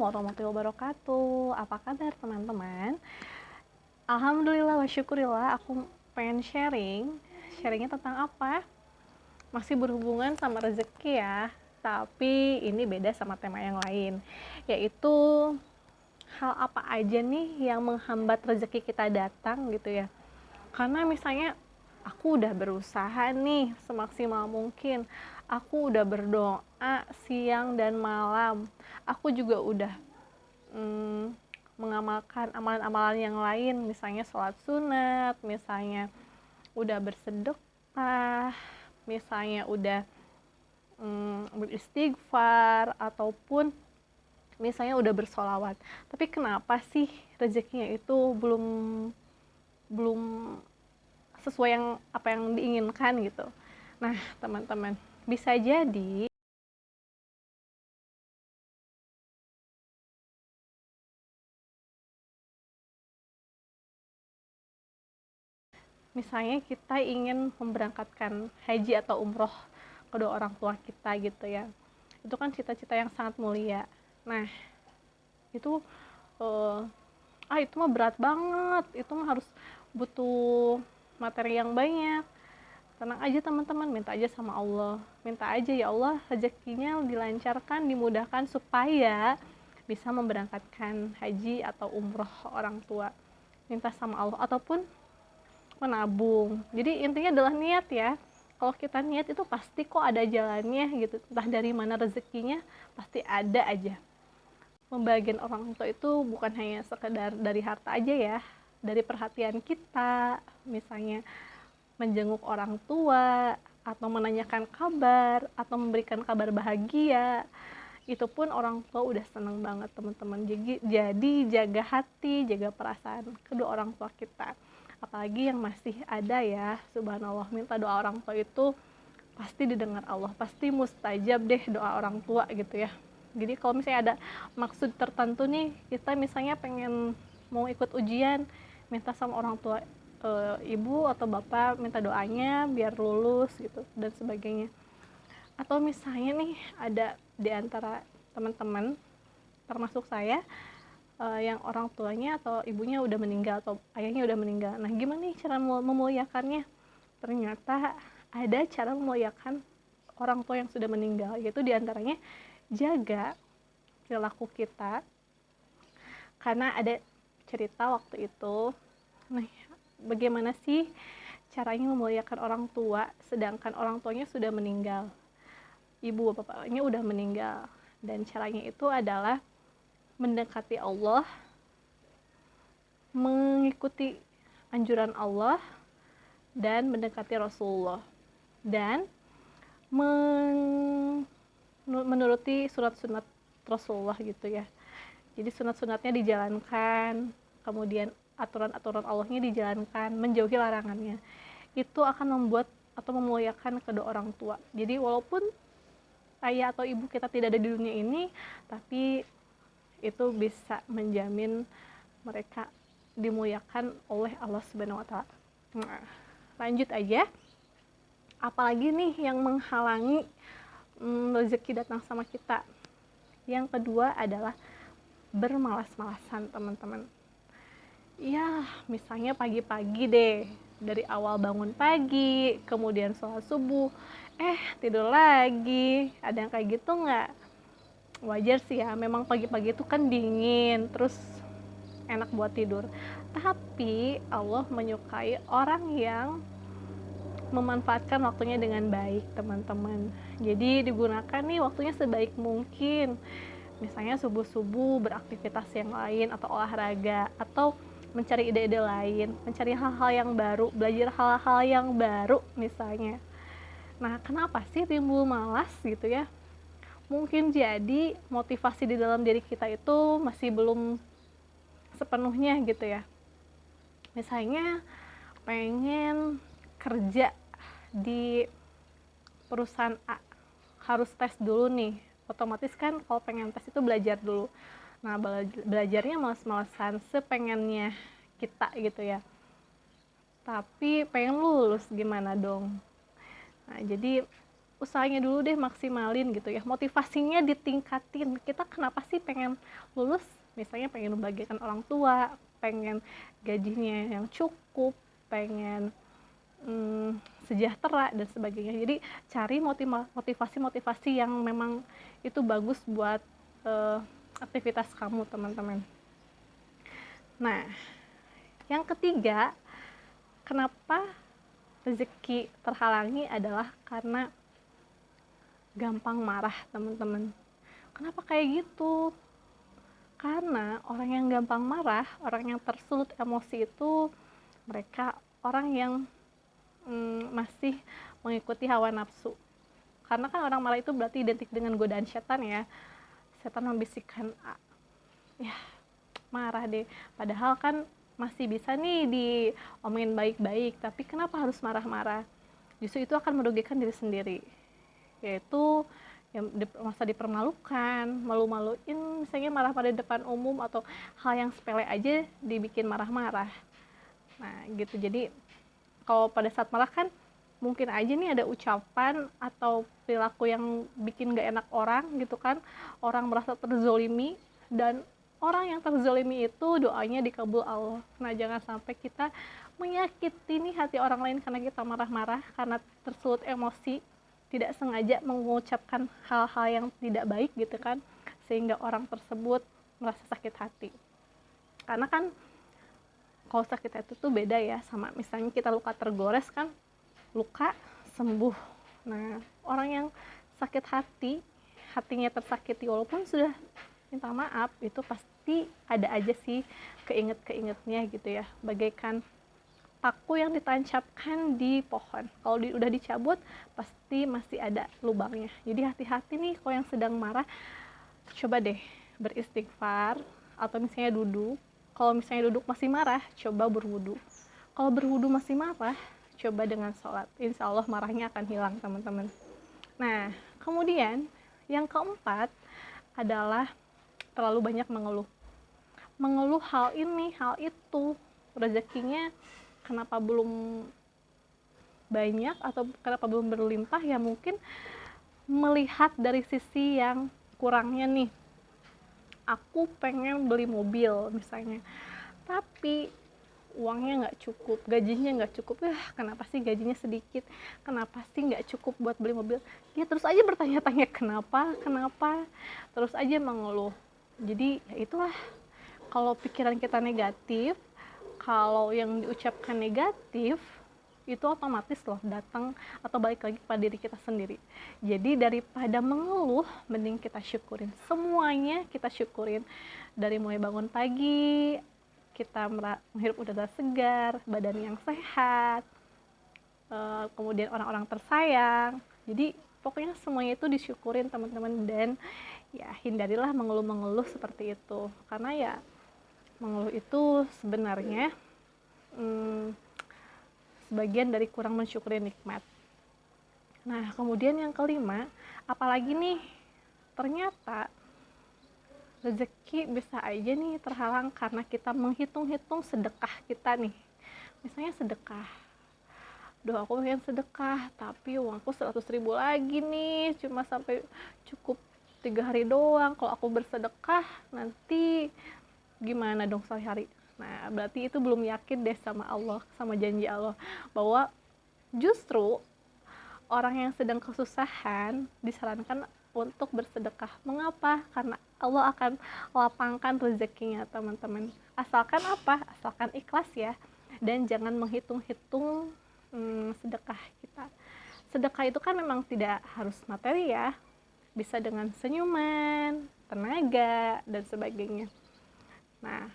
warahmatullahi wabarakatuh. Apa kabar teman-teman? Alhamdulillah wa syukurillah, aku pengen sharingnya tentang apa? Masih berhubungan sama rezeki ya, tapi ini beda sama tema yang lain, yaitu hal apa aja nih yang menghambat rezeki kita datang gitu ya. Karena misalnya aku udah berusaha nih semaksimal mungkin, aku udah berdoa siang dan malam, aku juga udah mengamalkan amalan-amalan yang lain, misalnya sholat sunat, misalnya udah bersedekah, misalnya udah beristighfar, ataupun misalnya udah bersolawat. Tapi kenapa sih rezekinya itu belum belum sesuai yang apa yang diinginkan gitu? Nah, teman-teman, bisa jadi misalnya kita ingin memberangkatkan haji atau umroh kedua orang tua kita gitu ya, itu kan cita-cita yang sangat mulia. Nah, itu itu mah berat banget, itu mah harus butuh materi yang banyak. Tenang aja teman-teman, minta aja sama Allah, minta aja, ya Allah rezekinya dilancarkan, dimudahkan supaya bisa memberangkatkan haji atau umroh orang tua. Minta sama Allah, ataupun menabung. Jadi intinya adalah niat ya. Kalau kita niat itu pasti kok ada jalannya gitu. Entah dari mana rezekinya, pasti ada aja. Membagian orang tua itu bukan hanya sekedar dari harta aja ya, dari perhatian kita, misalnya menjenguk orang tua, atau menanyakan kabar, atau memberikan kabar bahagia, itu pun orang tua udah seneng banget teman-teman. Jadi jaga hati, jaga perasaan kedua orang tua kita. Apalagi yang masih ada ya, subhanallah, minta doa orang tua itu pasti didengar Allah, pasti mustajab deh doa orang tua gitu ya. Jadi kalau misalnya ada maksud tertentu nih, kita misalnya pengen mau ikut ujian, minta sama orang tua, ibu atau bapak, minta doanya biar lulus gitu dan sebagainya. Atau misalnya nih ada di antara teman-teman termasuk saya yang orang tuanya atau ibunya udah meninggal atau ayahnya udah meninggal. Nah, gimana nih cara memuliakannya? Ternyata ada cara memuliakan orang tua yang sudah meninggal, yaitu diantaranya jaga perilaku kita. Karena ada cerita waktu itu, nah, bagaimana sih caranya memuliakan orang tua sedangkan orang tuanya sudah meninggal, ibu bapaknya udah meninggal. Dan caranya itu adalah mendekati Allah, mengikuti anjuran Allah, dan mendekati Rasulullah, dan menuruti sunat-sunat Rasulullah gitu ya. Jadi sunat-sunatnya dijalankan, kemudian aturan-aturan Allahnya dijalankan, menjauhi larangannya. Itu akan membuat atau memuliakan kedua orang tua. Jadi walaupun ayah atau ibu kita tidak ada di dunia ini, tapi itu bisa menjamin mereka dimuliakan oleh Allah Subhanahu wa taala. Nah, lanjut aja. Apalagi nih yang menghalangi rezeki datang sama kita? Yang kedua adalah bermalas-malasan, teman-teman. Ya, misalnya pagi-pagi deh, dari awal bangun pagi, kemudian sholat subuh, tidur lagi. Ada yang kayak gitu nggak? Wajar sih ya, memang pagi-pagi itu kan dingin, terus enak buat tidur. Tapi Allah menyukai orang yang memanfaatkan waktunya dengan baik, teman-teman. Jadi digunakan nih waktunya sebaik mungkin. Misalnya subuh-subuh beraktivitas yang lain, atau olahraga, atau mencari ide-ide lain, mencari hal-hal yang baru, belajar hal-hal yang baru misalnya. Nah, kenapa sih timbul malas gitu ya? Mungkin jadi motivasi di dalam diri kita itu masih belum sepenuhnya gitu ya. Misalnya pengen kerja di perusahaan A, harus tes dulu nih. Otomatis kan kalau pengen tes itu belajar dulu. Nah, belajarnya malas-malasan sepengennya kita gitu ya. Tapi pengen lulus, gimana dong? Nah, jadi usahanya dulu deh, maksimalin gitu ya, motivasinya ditingkatin. Kita kenapa sih pengen lulus? Misalnya pengen membahagiakan orang tua, pengen gajinya yang cukup, pengen sejahtera dan sebagainya. Jadi cari motivasi-motivasi yang memang itu bagus buat aktivitas kamu, teman-teman. Nah, yang ketiga, kenapa rezeki terhalangi adalah karena gampang marah, teman-teman. Kenapa kayak gitu? Karena orang yang gampang marah, orang yang tersulut emosi itu mereka orang yang masih mengikuti hawa nafsu. Karena kan orang marah itu berarti identik dengan godaan setan ya. Setan membisikkan, ya marah deh. Padahal kan masih bisa nih diomongin baik-baik, tapi kenapa harus marah-marah? Justru itu akan merugikan diri sendiri. Yaitu yang masa dipermalukan, malu-maluin, misalnya marah pada depan umum atau hal yang sepele aja dibikin marah-marah. Nah gitu, jadi kalau pada saat marah kan mungkin aja nih ada ucapan atau perilaku yang bikin gak enak orang gitu kan, orang merasa terzolimi, dan orang yang terzolimi itu doanya dikabul Allah. Nah jangan sampai kita menyakiti nih hati orang lain karena kita marah-marah, karena tersulut emosi, tidak sengaja mengucapkan hal-hal yang tidak baik gitu kan, sehingga orang tersebut merasa sakit hati. Karena kan kalau sakit hati itu beda ya sama misalnya kita luka tergores kan, luka sembuh. Nah orang yang sakit hati, hatinya tersakiti walaupun sudah minta maaf, itu pasti ada aja sih keinget-keingetnya gitu ya, bagaikan paku yang ditancapkan di pohon. Kalau udah dicabut pasti masih ada lubangnya. Jadi hati-hati nih kalau yang sedang marah, coba deh beristighfar atau misalnya duduk. Kalau misalnya duduk masih marah, coba berwudu. Kalau berwudu masih marah, coba dengan sholat. Insya Allah marahnya akan hilang, teman-teman. Nah, kemudian yang keempat adalah terlalu banyak mengeluh. Mengeluh hal ini, hal itu, rezekinya kenapa belum banyak atau kenapa belum berlimpah, ya mungkin melihat dari sisi yang kurangnya nih. Aku pengen beli mobil misalnya, tapi uangnya nggak cukup, gajinya nggak cukup. Kenapa sih gajinya sedikit, kenapa sih nggak cukup buat beli mobil? Ya terus aja bertanya-tanya kenapa, terus aja mengeluh. Jadi ya itulah, kalau pikiran kita negatif, kalau yang diucapkan negatif, itu otomatis loh datang atau balik lagi pada diri kita sendiri. Jadi daripada mengeluh, mending kita syukurin. Semuanya kita syukurin. Dari mulai bangun pagi, kita menghirup udara segar, badan yang sehat, kemudian orang-orang tersayang. Jadi pokoknya semuanya itu disyukurin, teman-teman. Dan ya hindarilah mengeluh-mengeluh seperti itu. Karena ya mengeluh itu sebenarnya sebagian dari kurang mensyukuri nikmat. Nah, kemudian yang kelima, apalagi nih, ternyata rezeki bisa aja nih terhalang karena kita menghitung-hitung sedekah kita nih. Misalnya sedekah, aku pengen sedekah, tapi uangku 100.000 lagi nih, cuma sampai cukup 3 hari doang. Kalau aku bersedekah, nanti gimana dong sehari-hari? Nah, berarti itu belum yakin deh sama Allah, sama janji Allah, bahwa justru orang yang sedang kesusahan disarankan untuk bersedekah. Mengapa? Karena Allah akan lapangkan rezekinya, teman-teman. Asalkan apa? Asalkan ikhlas ya. Dan jangan menghitung-hitung sedekah kita. Sedekah itu kan memang tidak harus materi ya. Bisa dengan senyuman, tenaga, dan sebagainya. Nah,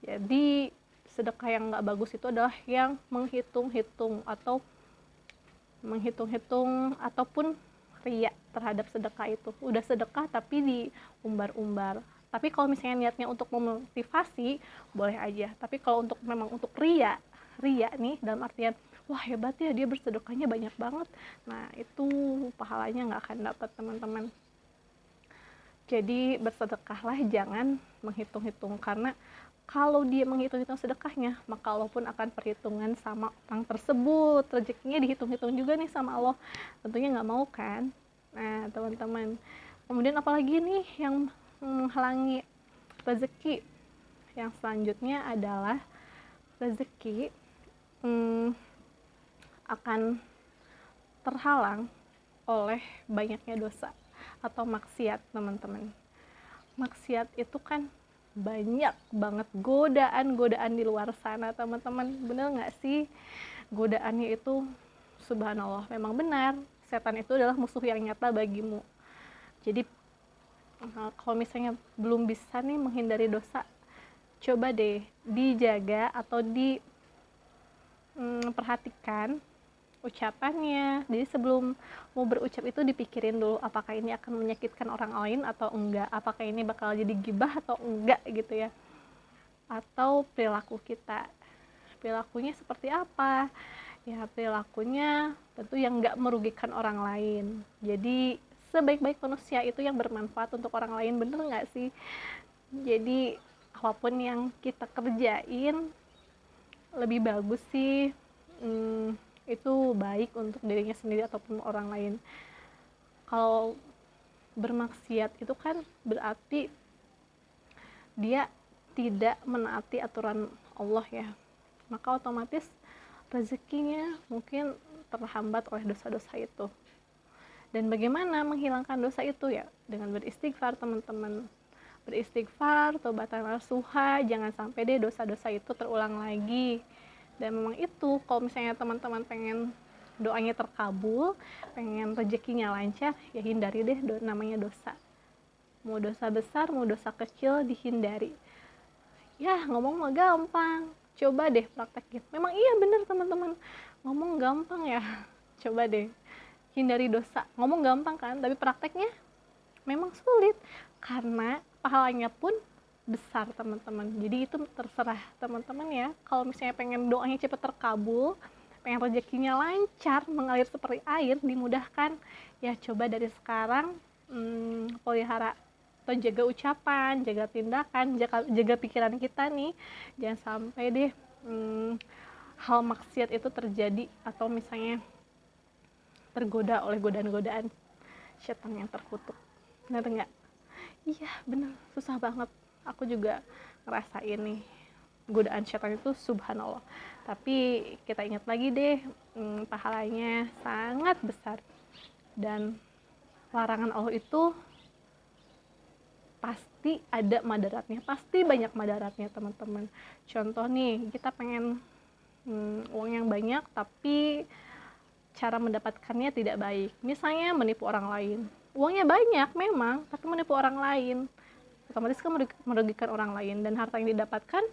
jadi sedekah yang nggak bagus itu adalah yang menghitung-hitung ataupun riya terhadap sedekah itu. Udah sedekah tapi diumbar-umbar. Tapi kalau misalnya niatnya untuk memotivasi, boleh aja. Tapi kalau memang untuk riya nih dalam artian, wah hebat ya dia bersedekahnya banyak banget. Nah itu pahalanya nggak akan dapat, teman-teman. Jadi bersedekahlah, jangan menghitung-hitung, karena kalau dia menghitung-hitung sedekahnya, maka Allah pun akan perhitungan sama orang tersebut. Rezekinya dihitung-hitung juga nih sama Allah. Tentunya nggak mau kan. Nah, teman-teman, kemudian apalagi nih yang menghalangi rezeki? Yang selanjutnya adalah rezeki akan terhalang oleh banyaknya dosa atau maksiat, teman-teman. Maksiat itu kan banyak banget godaan-godaan di luar sana, teman-teman. Bener nggak sih? Godaannya itu subhanallah, memang benar. Setan itu adalah musuh yang nyata bagimu. Jadi kalau misalnya belum bisa nih menghindari dosa, coba deh dijaga atau perhatikan ucapannya. Jadi sebelum mau berucap itu dipikirin dulu, apakah ini akan menyakitkan orang lain atau enggak, apakah ini bakal jadi gibah atau enggak gitu ya. Atau perilaku kita, perilakunya seperti apa ya, perilakunya tentu yang enggak merugikan orang lain. Jadi sebaik-baik manusia itu yang bermanfaat untuk orang lain, bener nggak sih? Jadi apapun yang kita kerjain lebih bagus sih itu baik untuk dirinya sendiri ataupun orang lain. Kalau bermaksiat itu kan berarti dia tidak menaati aturan Allah ya, maka otomatis rezekinya mungkin terhambat oleh dosa-dosa itu. Dan bagaimana menghilangkan dosa itu ya? Dengan beristighfar, teman-teman. Beristighfar, taubatan nasuha, jangan sampai deh dosa-dosa itu terulang lagi. Dan memang itu, kalau misalnya teman-teman pengen doanya terkabul, pengen rezekinya lancar, ya hindari deh namanya dosa. Mau dosa besar, mau dosa kecil, dihindari. Ya, ngomong mah gampang, coba deh praktekin. Memang iya bener teman-teman, ngomong gampang ya. Coba deh hindari dosa, ngomong gampang kan, tapi prakteknya memang sulit, karena pahalanya pun besar, teman-teman. Jadi itu terserah teman-teman ya. Kalau misalnya pengen doanya cepat terkabul, pengen rezekinya lancar, mengalir seperti air, dimudahkan, ya coba dari sekarang pelihara atau jaga ucapan, jaga tindakan, jaga pikiran kita nih. Jangan sampai deh hal maksiat itu terjadi, atau misalnya tergoda oleh godaan-godaan setan yang terkutuk. Bener nggak? Iya bener, susah banget. Aku juga ngerasain nih godaan setan itu subhanallah. Tapi kita ingat lagi deh, pahalanya sangat besar. Dan larangan Allah itu pasti ada madaratnya, pasti banyak madaratnya, teman-teman. Contoh nih, kita pengen uang yang banyak tapi cara mendapatkannya tidak baik. Misalnya menipu orang lain. Uangnya banyak memang, tapi menipu orang lain, otomatis kan merugikan orang lain, dan harta yang didapatkan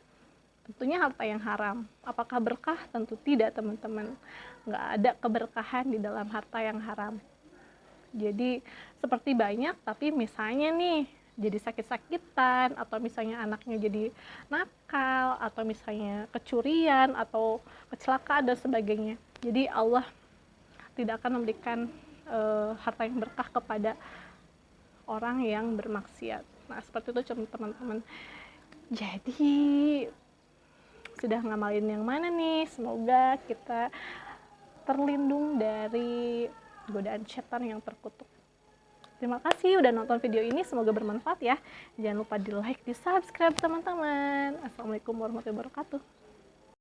tentunya harta yang haram. Apakah berkah? Tentu tidak, teman-teman. Nggak ada keberkahan di dalam harta yang haram. Jadi seperti banyak, tapi misalnya nih jadi sakit-sakitan, atau misalnya anaknya jadi nakal, atau misalnya kecurian atau kecelakaan dan sebagainya. Jadi Allah tidak akan memberikan harta yang berkah kepada orang yang bermaksiat. Nah, seperti itu teman-teman. Jadi sudah ngamalin yang mana nih? Semoga kita terlindung dari godaan setan yang terkutuk. Terima kasih udah nonton video ini, semoga bermanfaat ya. Jangan lupa di like, di subscribe teman-teman. Assalamualaikum warahmatullahi wabarakatuh.